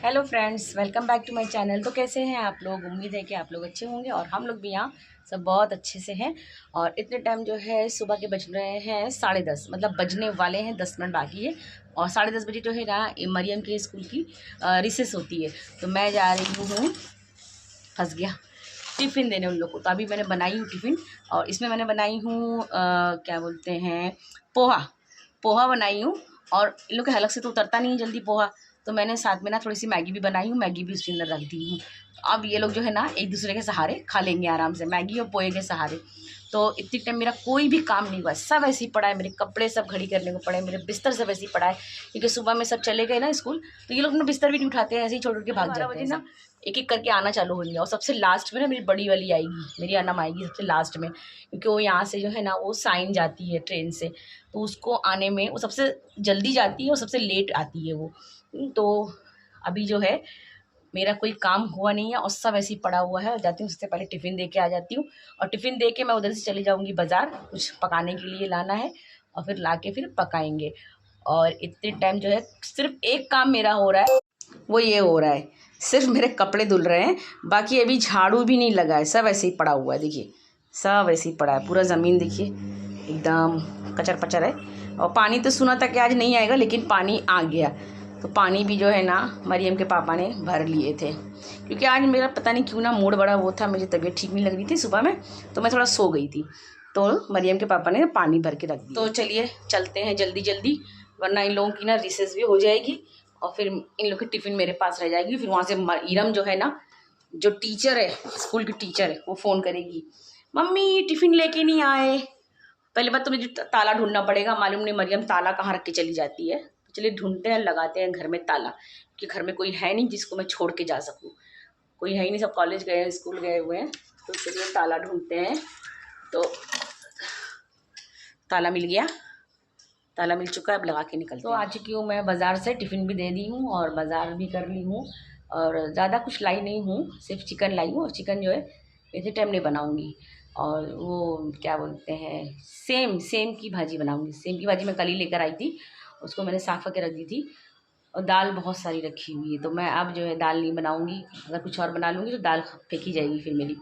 Hello friends, welcome back to my channel. तो कैसे हैं आप लोग? उम्मीद है कि आप लोग अच्छे होंगे और हम लोग भी यहाँ सब बहुत अच्छे से हैं। और इतने टाइम जो है सुबह के बज रहे हैं 10:30, मतलब बजने वाले हैं, 10 मिनट बाकी है। और 10:30 बजे जो है ना मरियम के स्कूल की रिसेस होती है। तो मैं जा रही हूँ, फंस गया, टिफ़िन देने उन लोग को। तो अभी मैंने बनाई हूँ टिफ़िन, और इसमें मैंने बनाई हूँ क्या बोलते हैं, पोहा बनाई हूँ। और इन लोग के हलक से तो उतरता नहीं है जल्दी पोहा, तो मैंने साथ में ना थोड़ी सी मैगी भी बनाई हूँ, मैगी भी उसके अंदर रख दी हूँ। तो अब ये लोग जो है ना एक दूसरे के सहारे खा लेंगे आराम से, मैगी और पोहे के सहारे। तो इतनी टाइम मेरा कोई भी काम नहीं हुआ, सब ऐसे ही पड़ा है। मेरे कपड़े सब घड़ी करने को पड़े, मेरे बिस्तर सब ऐसे ही पड़ा है, क्योंकि सुबह में सब चले गए ना स्कूल, तो ये लोग अपना बिस्तर भी नहीं उठाते हैं, ऐसे ही छोड़ के भाग जाते हैं ना। एक एक करके आना चालू होंगे, और सबसे लास्ट में ना मेरी बड़ी वाली आएगी, मेरी अनम आएगी सबसे लास्ट में, क्योंकि वो यहाँ से जो है ना वो साइन जाती है ट्रेन से, तो उसको आने में वो सबसे जल्दी जाती है और सबसे लेट आती है वो। तो अभी जो है मेरा कोई काम हुआ नहीं है और सब ऐसे ही पड़ा हुआ है। जाती हूँ सबसे पहले टिफ़िन दे के आ जाती हूँ, और टिफ़िन दे के मैं उधर से चली जाऊँगी बाज़ार, कुछ पकाने के लिए लाना है, और फिर ला के फिर पकाएंगे। और इतने टाइम जो है सिर्फ एक काम मेरा हो रहा है, वो ये हो रहा है, सिर्फ मेरे कपड़े धुल रहे हैं। बाकी अभी झाड़ू भी नहीं लगा है, सब ऐसे ही पड़ा हुआ है। देखिए सब ऐसे ही पड़ा है, पूरा ज़मीन देखिए एकदम कचर पचर है। और पानी तो सुना था कि आज नहीं आएगा, लेकिन पानी आ गया। तो पानी भी जो है ना मरियम के पापा ने भर लिए थे, क्योंकि आज मेरा पता नहीं क्यों ना मूड बड़ा वो था, मुझे तबीयत ठीक नहीं लग रही थी सुबह में, तो मैं थोड़ा सो गई थी। तो मरियम के पापा ने पानी भर के रख दिया। तो चलिए चलते हैं जल्दी जल्दी, वरना इन लोगों की ना रिसेस भी हो जाएगी और फिर इन लोग की टिफ़िन मेरे पास रह जाएगी। फिर वहाँ से इरम जो है ना, जो टीचर है, स्कूल की टीचर है, वो फ़ोन करेगी, मम्मी टिफ़िन लेके नहीं आए। पहले बात तो मुझे ताला ढूंढना पड़ेगा, मालूम नहीं मरियम ताला कहाँ रख के चली जाती है। तो चलिए ढूंढते हैं, लगाते हैं घर में ताला, कि घर में कोई है नहीं जिसको मैं छोड़ के जा सकूँ। कोई है ही नहीं, सब कॉलेज गए हैं, स्कूल गए हुए हैं। तो चलिए ताला ढूंढते हैं। तो ताला मिल गया, ताला मिल चुका है, अब लगा के निकलते हैं। तो आ चुकी हूँ मैं बाज़ार से, टिफ़िन भी दे दी हूँ और बाज़ार भी कर ली हूँ। और ज़्यादा कुछ लाई नहीं हूँ, सिर्फ चिकन लाई हूँ, और चिकन जो है इतने टाइम नहीं बनाऊँगी। और वो क्या बोलते हैं, सेम की भाजी बनाऊँगी। सेम की भाजी मैं कल ही लेकर आई थी, उसको मैंने साफ़ करके रख दी थी। और दाल बहुत सारी रखी हुई है, तो मैं अब जो है दाल नहीं बनाऊँगी। अगर कुछ और बना लूँगी तो दाल फेंकी जाएगी फिर मेरी।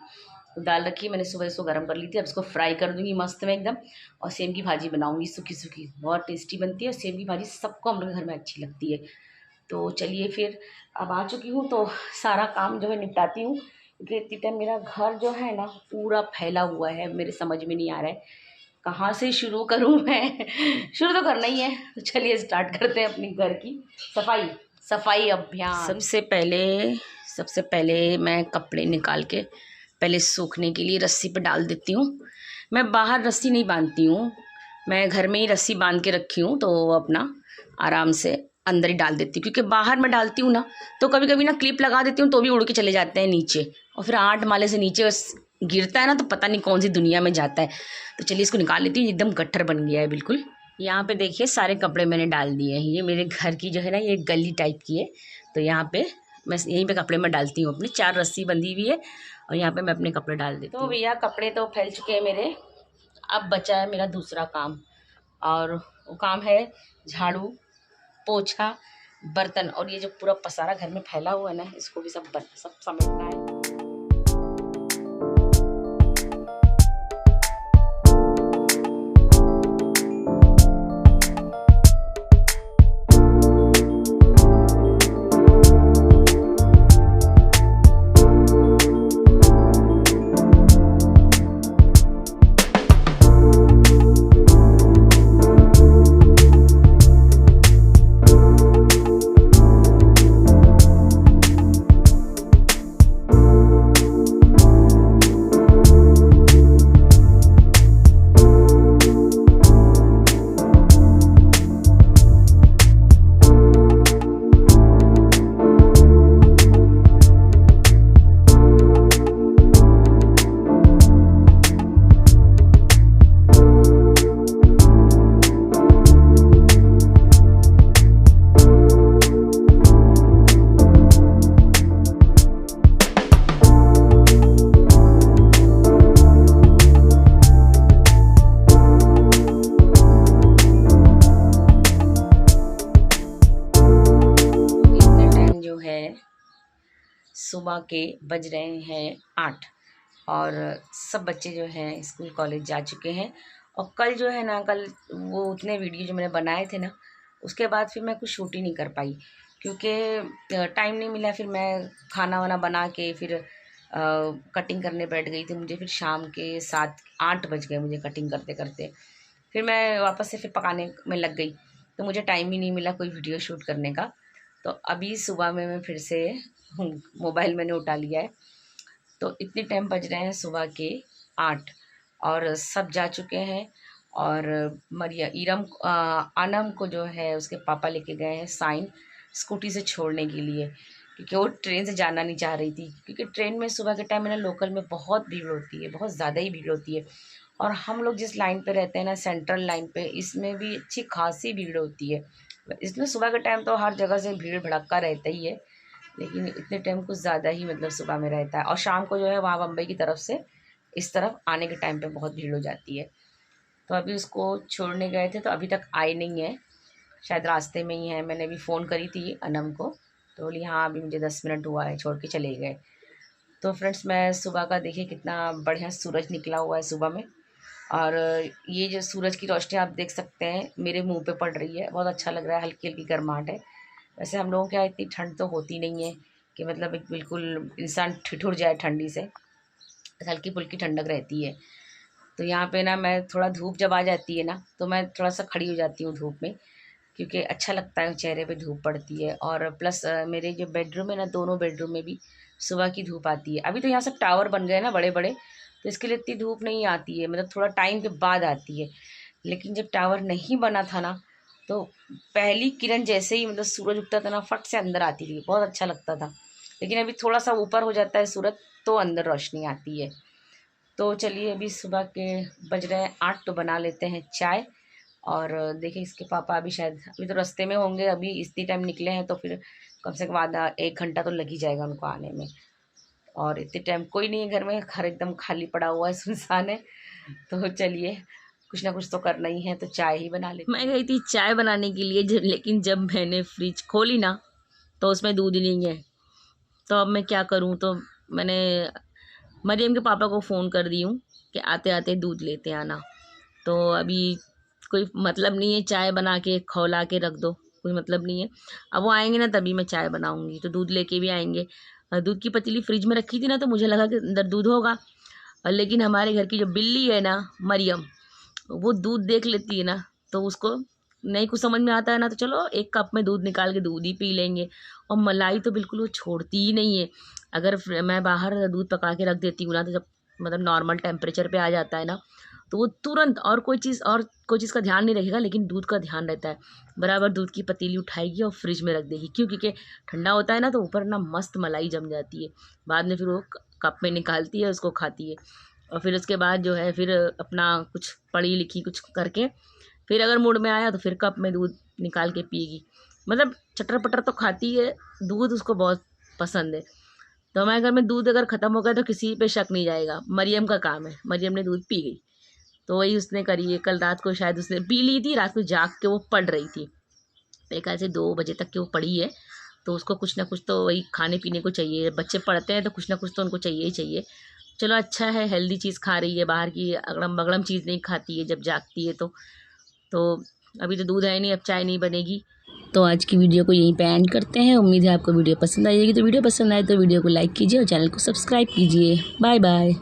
तो दाल रखी मैंने, सुबह इसको गर्म कर ली थी, अब इसको फ्राई कर दूँगी मस्त में एकदम। और सेम की भाजी बनाऊँगी सूखी सूखी, बहुत टेस्टी बनती है। और सेम की भाजी सबको हम लोग के घर में अच्छी लगती है। तो चलिए फिर अब आ चुकी हूँ, तो सारा काम जो है निपटाती हूँ, क्योंकि इतनी टाइम मेरा घर जो है ना पूरा फैला हुआ है, मेरे समझ में नहीं आ रहा है कहाँ से शुरू करूँ मैं। शुरू तो करना ही है, तो चलिए स्टार्ट करते हैं अपनी घर की सफाई अभियान। सबसे पहले मैं कपड़े निकाल के पहले सूखने के लिए रस्सी पर डाल देती हूँ। मैं बाहर रस्सी नहीं बांधती हूँ, मैं घर में ही रस्सी बांध के रखी हूँ, तो अपना आराम से अंदर ही डाल देती हूँ। क्योंकि बाहर मैं डालती हूँ ना, तो कभी कभी ना क्लिप लगा देती हूँ तो भी उड़ के चले जाते हैं नीचे, और फिर 8 माले से नीचे गिरता है ना, तो पता नहीं कौन सी दुनिया में जाता है। तो चलिए इसको निकाल लेती हूँ, एकदम गट्ठर बन गया है बिल्कुल। यहाँ पे देखिए सारे कपड़े मैंने डाल दिए हैं। ये मेरे घर की जो है ना ये गली टाइप की है, तो यहाँ पे मैं यहीं पे कपड़े में डालती हूँ अपनी। 4 रस्सी बंधी हुई है, और यहाँ पे मैं अपने कपड़े डाल देती हूँ। तो भैया कपड़े तो फैल चुके हैं मेरे, अब बचा है मेरा दूसरा काम, और वो काम है झाड़ू, पोछा, बर्तन। और ये जो पूरा पसारा घर में फैला हुआ है ना, इसको भी सब समेटना है। है सुबह के बज रहे हैं 8 और सब बच्चे जो हैं स्कूल कॉलेज जा चुके हैं। और कल जो है ना, कल वो उतने वीडियो जो मैंने बनाए थे ना, उसके बाद फिर मैं कुछ शूट ही नहीं कर पाई क्योंकि टाइम नहीं मिला। फिर मैं खाना वाना बना के फिर कटिंग करने बैठ गई थी। मुझे फिर शाम के 7-8 बज गए मुझे कटिंग करते करते। फिर मैं वापस से फिर पकाने में लग गई, तो मुझे टाइम ही नहीं मिला कोई वीडियो शूट करने का। तो अभी सुबह में मैं फिर से मोबाइल मैंने उठा लिया है। तो इतने टाइम बज रहे हैं सुबह के 8 और सब जा चुके हैं। और अनम को जो है उसके पापा लेके गए हैं साइन स्कूटी से छोड़ने के लिए, क्योंकि वो ट्रेन से जाना नहीं चाह रही थी। क्योंकि ट्रेन में सुबह के टाइम में ना लोकल में बहुत भीड़ होती है, बहुत ज़्यादा ही भीड़ होती है। और हम लोग जिस लाइन पे रहते हैं ना, सेंट्रल लाइन पे, इसमें भी अच्छी खासी भीड़ होती है। इसमें सुबह के टाइम तो हर जगह से भीड़ भड़क्का रहता ही है, लेकिन इतने टाइम कुछ ज़्यादा ही मतलब सुबह में रहता है। और शाम को जो है वहाँ बम्बई की तरफ से इस तरफ आने के टाइम पे बहुत भीड़ हो जाती है। तो अभी उसको छोड़ने गए थे तो अभी तक आए नहीं है, शायद रास्ते में ही है। मैंने अभी फ़ोन करी थी अनम को, तो बोली हाँ अभी मुझे 10 मिनट हुआ है, छोड़ के चले गए। तो फ्रेंड्स, मैं सुबह का देखिए कितना बढ़िया सूरज निकला हुआ है सुबह में। और ये जो सूरज की रोशनी आप देख सकते हैं मेरे मुंह पे पड़ रही है, बहुत अच्छा लग रहा है। हल्की हल्की गर्माहट है। वैसे हम लोगों के यहाँ इतनी ठंड तो होती नहीं है कि मतलब एक बिल्कुल इंसान ठिठुर जाए ठंडी से, हल्की फुल्की ठंडक रहती है। तो यहाँ पे ना मैं थोड़ा धूप जब आ जाती है ना, तो मैं थोड़ा सा खड़ी हो जाती हूँ धूप में, क्योंकि अच्छा लगता है चेहरे पे धूप पड़ती है। और प्लस मेरे जो बेडरूम है ना, दोनों बेडरूम में भी सुबह की धूप आती है। अभी तो यहाँ सब टावर बन गए ना बड़े बड़े, तो इसके लिए इतनी धूप नहीं आती है, मतलब थोड़ा टाइम के बाद आती है। लेकिन जब टावर नहीं बना था ना, तो पहली किरण जैसे ही मतलब सूरज उगता था ना, फट से अंदर आती थी, बहुत अच्छा लगता था। लेकिन अभी थोड़ा सा ऊपर हो जाता है सूरज, तो अंदर रोशनी आती है। तो चलिए अभी सुबह के बज रहे हैं 8, तो बना लेते हैं चाय। और देखिए इसके पापा अभी तो रास्ते में होंगे, अभी इतनी टाइम निकले हैं तो फिर कम से कम आधा 1 घंटा तो लग ही जाएगा उनको आने में। और इतने टाइम कोई नहीं है घर में, घर एकदम खाली पड़ा हुआ है, सुनसान है। तो चलिए कुछ ना कुछ तो करना ही है, तो चाय ही बना लेते। मैं गई थी चाय बनाने के लिए लेकिन जब मैंने फ्रिज खोली ना, तो उसमें दूध ही नहीं है। तो अब मैं क्या करूँ, तो मैंने मरियम के पापा को फ़ोन कर दी हूँ कि आते आते दूध लेते आना। तो अभी कोई मतलब नहीं है चाय बना के खौला के रख दो, कोई मतलब नहीं है। अब वो आएंगे ना तभी मैं चाय बनाऊँगी, तो दूध लेके भी आएंगे। दूध की पतीली फ्रिज में रखी थी ना, तो मुझे लगा कि अंदर दूध होगा। लेकिन हमारे घर की जो बिल्ली है ना मरियम, वो दूध देख लेती है ना, तो उसको नहीं कुछ समझ में आता है ना, तो चलो 1 कप में दूध निकाल के दूध ही पी लेंगे। और मलाई तो बिल्कुल वो छोड़ती ही नहीं है। अगर मैं बाहर दूध पका के रख देती हूँ ना, तो जब मतलब नॉर्मल टेम्परेचर पे आ जाता है ना, तो वो तुरंत और कोई चीज़ का ध्यान नहीं रखेगा, लेकिन दूध का ध्यान रहता है। बराबर दूध की पतीली उठाएगी और फ्रिज में रख देगी। क्यों? क्योंकि ठंडा होता है ना, तो ऊपर ना मस्त मलाई जम जाती है। बाद में फिर वो कप में निकालती है, उसको खाती है। और फिर उसके बाद जो है फिर अपना कुछ पढ़ी लिखी कुछ करके, फिर अगर मूड में आया तो फिर कप में दूध निकाल के पिएगी। मतलब चटर पटर तो खाती है, दूध उसको बहुत पसंद है। तो हमारे घर में दूध अगर ख़त्म हो गया तो किसी पे शक नहीं जाएगा, मरियम का काम है। मरियम ने दूध पी गई, तो वही उसने करी है। कल रात को शायद उसने पी ली थी, रात को जाग के वो पढ़ रही थी। मेरे ख्याल से 2 बजे तक की वो पढ़ी है। तो उसको कुछ ना कुछ तो वही खाने पीने को चाहिए। बच्चे पढ़ते हैं तो कुछ ना कुछ तो उनको चाहिए ही चाहिए। चलो अच्छा है, हेल्दी चीज़ खा रही है, बाहर की अगड़म बगड़म चीज़ नहीं खाती है जब जागती है तो अभी तो दूध है नहीं, अब चाय नहीं बनेगी। तो आज की वीडियो को यहीं पे एंड करते हैं। उम्मीद है आपको वीडियो पसंद आएगी। तो वीडियो पसंद आए तो वीडियो को लाइक कीजिए और चैनल को सब्सक्राइब कीजिए। Bye bye.